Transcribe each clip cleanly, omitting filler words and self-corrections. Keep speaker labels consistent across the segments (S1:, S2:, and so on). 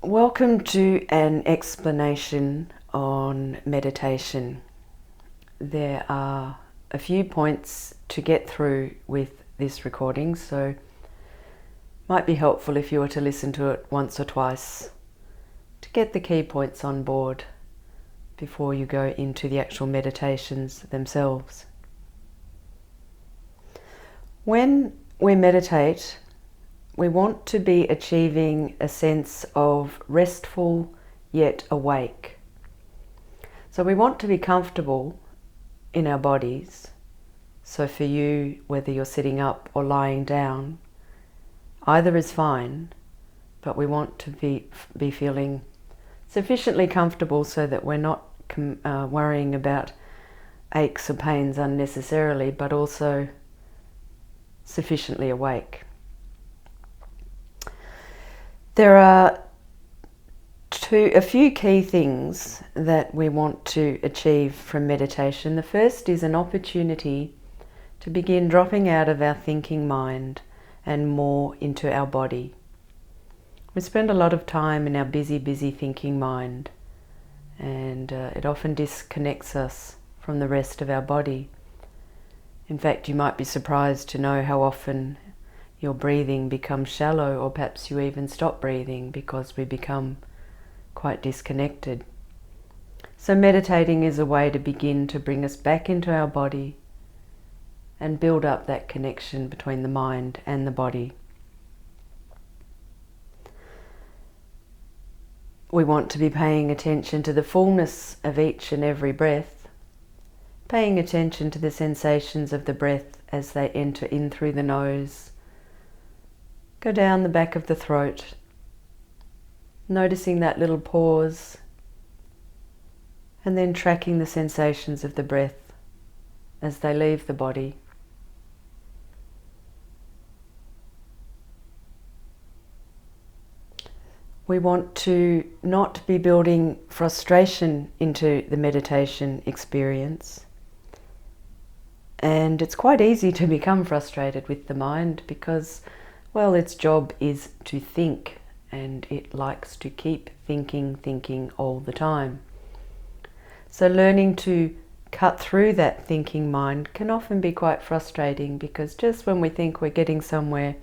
S1: Welcome to an explanation on meditation. There are a few points to get through with this recording, so it might be helpful if you were to listen to it once or twice to get the key points on board before you go into the actual meditations themselves. When we meditate, we want to be achieving a sense of restful yet awake. So we want to be comfortable in our bodies. So for you, whether you're sitting up or lying down, either is fine, but we want to be feeling sufficiently comfortable so that we're not worrying about aches or pains unnecessarily, but also sufficiently awake. There are a few key things that we want to achieve from meditation. The first is an opportunity to begin dropping out of our thinking mind and more into our body. We spend a lot of time in our busy thinking mind, and it often disconnects us from the rest of our body. In fact, you might be surprised to know how often your breathing becomes shallow, or perhaps you even stop breathing because we become quite disconnected. So meditating is a way to begin to bring us back into our body and build up that connection between the mind and the body. We want to be paying attention to the fullness of each and every breath, paying attention to the sensations of the breath as they enter in through the nose, go down the back of the throat, noticing that little pause, and then tracking the sensations of the breath as they leave the body. We want to not be building frustration into the meditation experience. And it's quite easy to become frustrated with the mind because, well, its job is to think, and it likes to keep thinking all the time. So learning to cut through that thinking mind can often be quite frustrating, because just when we think we're getting somewhere,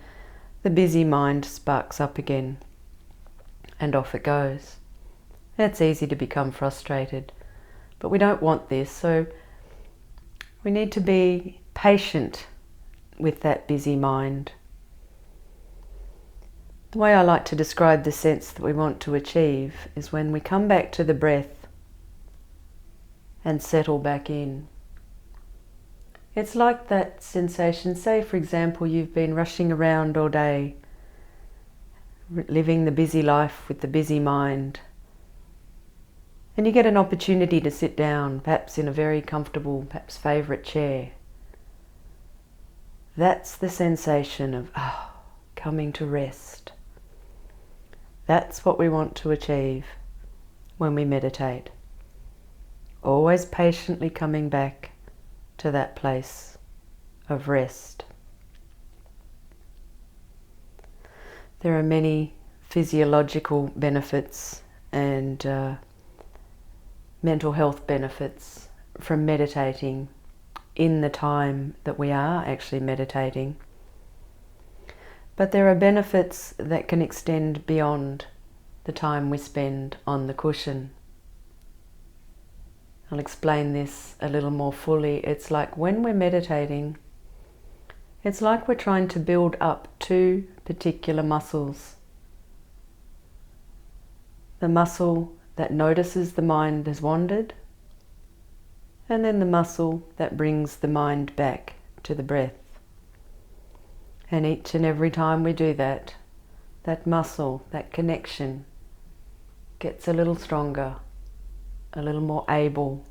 S1: the busy mind sparks up again and off it goes. It's easy to become frustrated, but we don't want this, so we need to be patient with that busy mind. The way I like to describe the sense that we want to achieve is when we come back to the breath and settle back in. It's like that sensation, say for example you've been rushing around all day, living the busy life with the busy mind, and you get an opportunity to sit down, perhaps in a very comfortable, perhaps favourite chair. That's the sensation of coming to rest. That's what we want to achieve when we meditate. Always patiently coming back to that place of rest. There are many physiological benefits and mental health benefits from meditating in the time that we are actually meditating. But there are benefits that can extend beyond the time we spend on the cushion. I'll explain this a little more fully. It's like when we're meditating, it's like we're trying to build up two particular muscles. The muscle that notices the mind has wandered, and then the muscle that brings the mind back to the breath. And each and every time we do that, that muscle, that connection, gets a little stronger, a little more able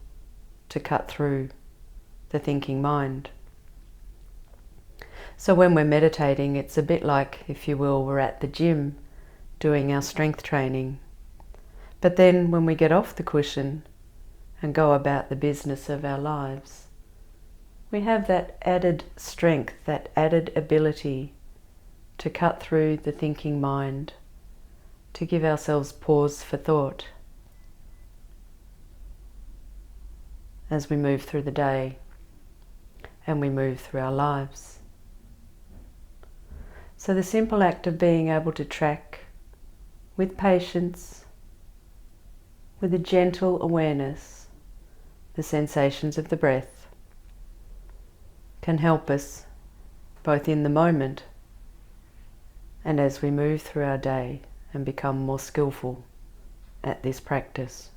S1: to cut through the thinking mind. So when we're meditating, it's a bit like, if you will, we're at the gym doing our strength training. But then when we get off the cushion and go about the business of our lives, we have that added strength, that added ability to cut through the thinking mind, to give ourselves pause for thought as we move through the day and we move through our lives. So the simple act of being able to track with patience, with a gentle awareness, the sensations of the breath can help us both in the moment and as we move through our day and become more skillful at this practice.